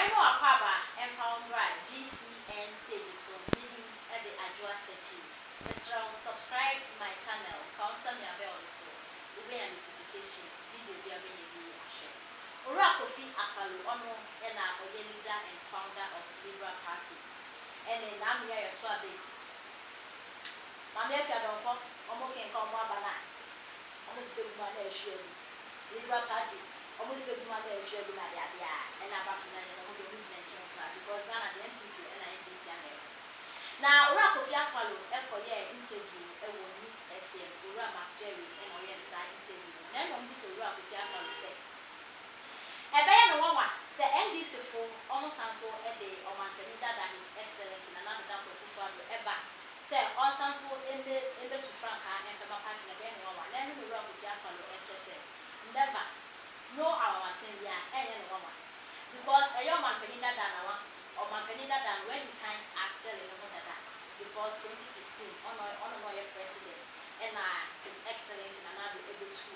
know a papa and found right GCN page so meaning at the address section. Subscribe to my channel, found some bell also. We a notification video be a action. Ora Kofi Akpalo ono and a leader and founder of Liberal Party. And then I'm here to a big. Mamma Piadonko, Omo can come one banana. Almost say one Liberal Party. Almost said one day should be my idea, and about 9 years of the original chamber because Ghana the NPP and I this young. Now, Ora Kofi Akpalo, interview, meet FM, Ora Jerry, and Orion side interview. Then on this Ora Kofi Akpalo said, a bear no one, say NDC for almost so a day or man that His Excellency and another double Fabio Eba. Say, all sounds so in the to Franca and Fema Party again, no one. Then Ora Kofi Akpalo said, never. No, our assembly, any woman. Because a young man penny that or man penny that when you can sell in that. Because 2016, on your president, and His Excellency, and I will be able to.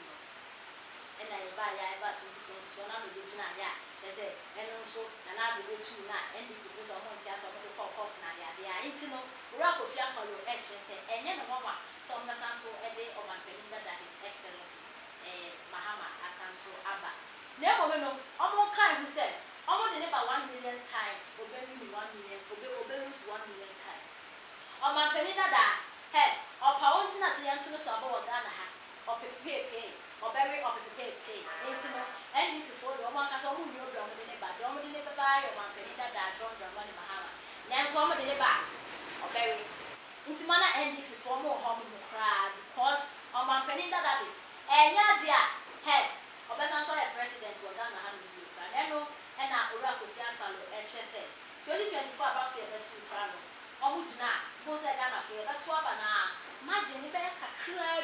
And I buy about 2020, so now we did not, she said, and also, and I will be able to now, and this is also one year, so I'm going to call Cotton, and they are into no rock of Yakolo, and then a woman, so I'm so a day of my penny that His Excellency. Mahama Asanso Abba. Never know, almost kind who said, almost never 1 million times, obey 1 million, obey lose 1 million times. Or my penina da, hey, or Pawantina say until so about Danaha, or pay, or bury or pay, and this is for the one cast who know Dominate by Dominate by or my penina da, John Dramani Mahama. Now, so I'm a bar, or bury. It's mana and this is for more home cry because or my penina daddy. And yeah, hey, Obasanjo president were Ghana having you, and now Ora Kofi Akpalo, HSA 2024 about your two crown. On which now, most I got a fear, that's what now. Imagine the bear can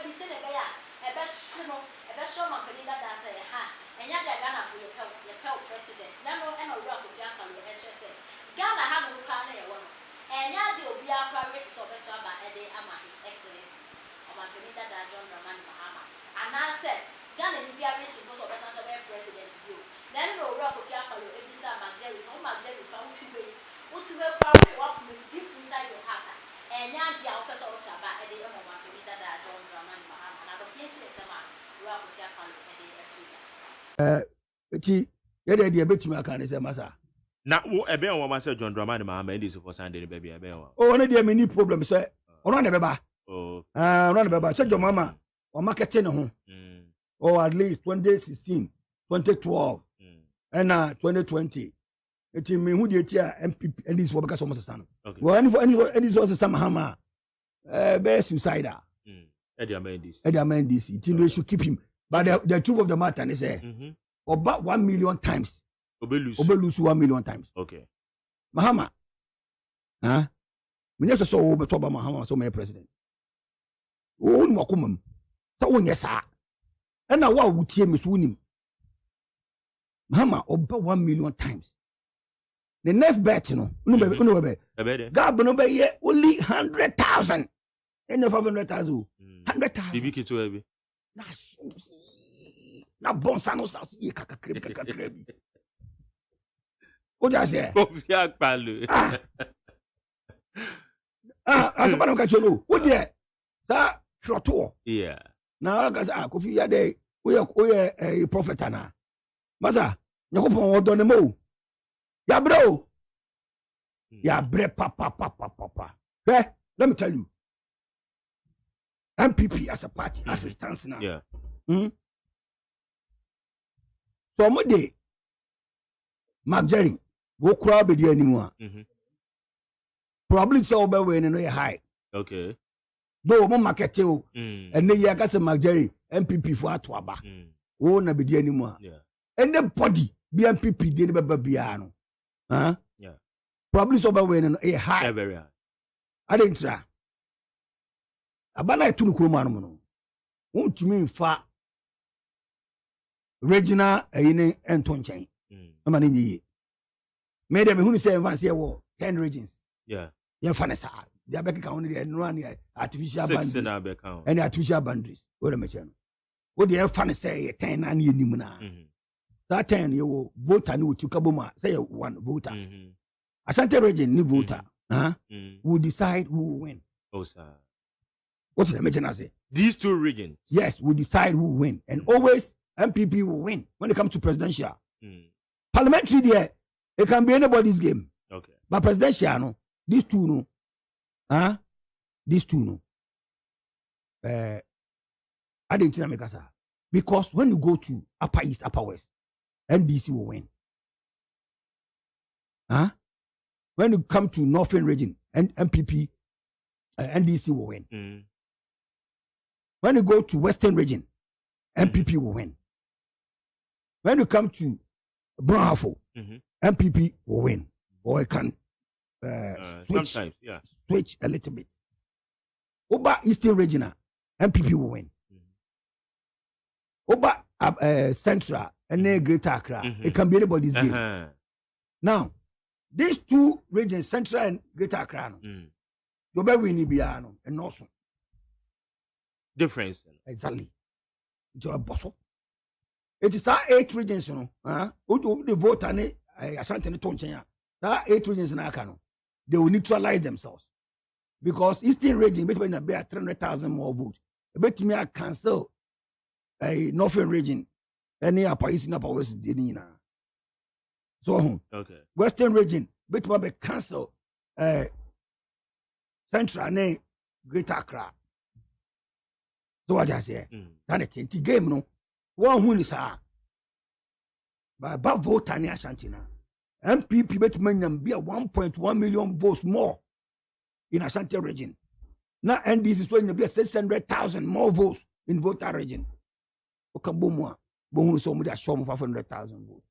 be sent a bear, a best showman Penida that say, ha, and yet they're Ghana for your pale president. Now, and Ora Kofi Akpalo, HSA. Ghana having a crown a woman, and yet they'll be our prime races of better by a day ama His Excellency. Or my Penida that John Dramani Mahama. And I said, Ghana will be a rich because of a president's view. Then no rock of Yakalo, Ebisa, Jerry's home, Jerry found to be. What to wear probably walk deep inside your heart. And Yandia, Professor Ochaba, and the Emma Margarita, John Draman, Mahama, and I don't think it's a man, rock of Yakalo, and the idea bet you can is a massa. Now, a bear one myself, John Draman, Mahama, and this for Sunday, baby, a bear. Oh, one of the many problems, sir. Or not a baby. Oh, not a baby. Said your mama. Or marketing home, or at least 2016, 2012, and 2020. It mean who did here MPP and this was because almost a son. Well, any this was a son Mahama, best suicider. Eddie Amendis. It should keep him. But the truth of the matter is about 1 million times. Obelus 1 million times. Okay. Mahama. Huh? Minister so over top of Mahama, so my president. Oh, no, come. So when yes, sir. And now what would you win him? Mahama over 1 million times. The next bet, you know, God be only 100,000. And 500,000. 100,000. BBK to heavy. Now Bonsano South ye kaka. What does say? Kofi Akpalo. As a man of Kacholo, what dear? Sir, Flotor. Yeah. Now, because Kofi Yade, we are a prophet. Maza, you go on the mo. Ya bro. Ya bre papa. Let me tell you. MPP as a party, as a stance now. Yeah. So mo day, Mark Jerry, go crowd with you anymore. Probably so over when you high. Okay. Though mo market you, and then you got some Mark Jerry, MPP for Atwaba. Oh, na be anymore. Yeah. Anybody be MPP did never be ano. Huh? Yeah. Probably so over when you high. Yeah, very high. I didn't try. Abana tunu kurumanu no. Won't me fa regional ayine entonchen. Ama ni yi. Me dem hu ni say advance here 10 regions. Yeah. You fanasa. They be ka only no an artificial boundaries. 6 na be count. Any artificial boundaries. What am I saying? What the fan say 10 na ni nim na. that time you will voter ni to kaboma say one voter. Ashanti region ni voter. Will decide who will win. Oh, sir. What did I mention? I say these two regions. Yes, will decide who will win, and always MPP will win when it comes to presidential. Parliamentary, there it can be anybody's game. Okay. But presidential, no, these two, no, these two, no. I didn't make us because when you go to Upper East, Upper West, NDC will win. When you come to Northern region, and MPP, NDC will win. When you go to Western region, MPP will win. When you come to Brownhafo, MPP will win. Or it can switch a little bit. Over Eastern region, MPP will win. Over Central and Greater Accra, it can be anybody's game. Now, these two regions, Central and Greater Accra, you'll be winning Biano and also. Difference. Exactly. It is our 8 regions, you know. Who the vote and Ashanti Tonchenya. That 8 regions in Akano, they will neutralize themselves. Because Eastern region, between a 300,000 more votes. Bet me I cancel a Northern region, any upper East and upper West. So, okay. Western region, bet me cancel Central and Greater Accra. So what I say? That it's a game, no. One who is by about vote and Ashanti now. MPP bet me be 1.1 million votes more in Ashanti region. Now, and this is going to be 600,000 more votes in voter region. Okay, boom, boom, somebody has shown 500,000 votes.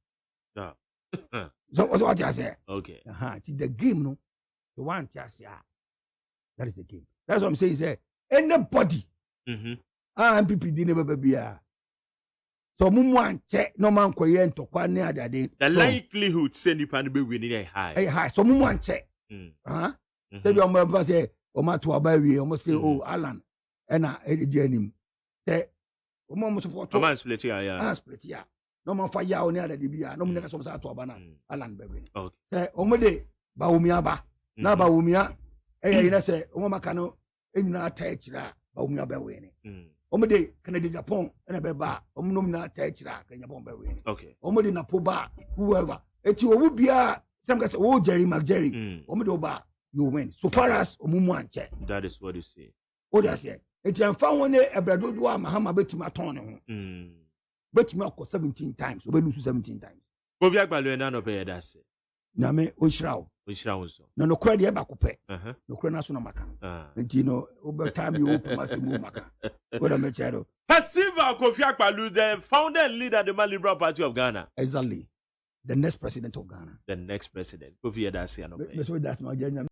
Yeah. So what I say? Okay. It's the game, no. The one just that is the game. That's what I'm saying. Say anybody. MPP didn't never be a. So mum check no man koyen to kwa ne adade. The likelihood say nipa no be winning a high. A high. So mum check. Say you am say o ma to aba wi o say oh Alan e na e di anim. Say o mo support. O man split ya. Split ya. No man fa ya o ne adade bia. No mun ka so sa to aba na Alan be win. Okay. Say o mo de ba wo mi aba. Na ba wo mi a e na say o mo maka no enyina ta ekira ba wo mi aba win. Omode Canada Japan and a beba, omnumna techra, can you bomb away? Okay. Omode Napoba, whoever. It you will be a some guys, oh Jerry McJerry, Omodoba, you win. So far as Omuan check. That is what you say. Oh, that's it. It's a found one day a Bradua Mahama Betima Tono. Betima 17 times, we lose 17 times. Boviak Baluena no pay that's it. Name Ushrao. No credit back up. No credit no maka. And you know, over time you open massive maka. What a machado. Passiva Kofiak Balu, the founder and leader of the Man Liberal Party of Ghana. Exactly. The next president of Ghana. The next president. Kofi that's no. That's my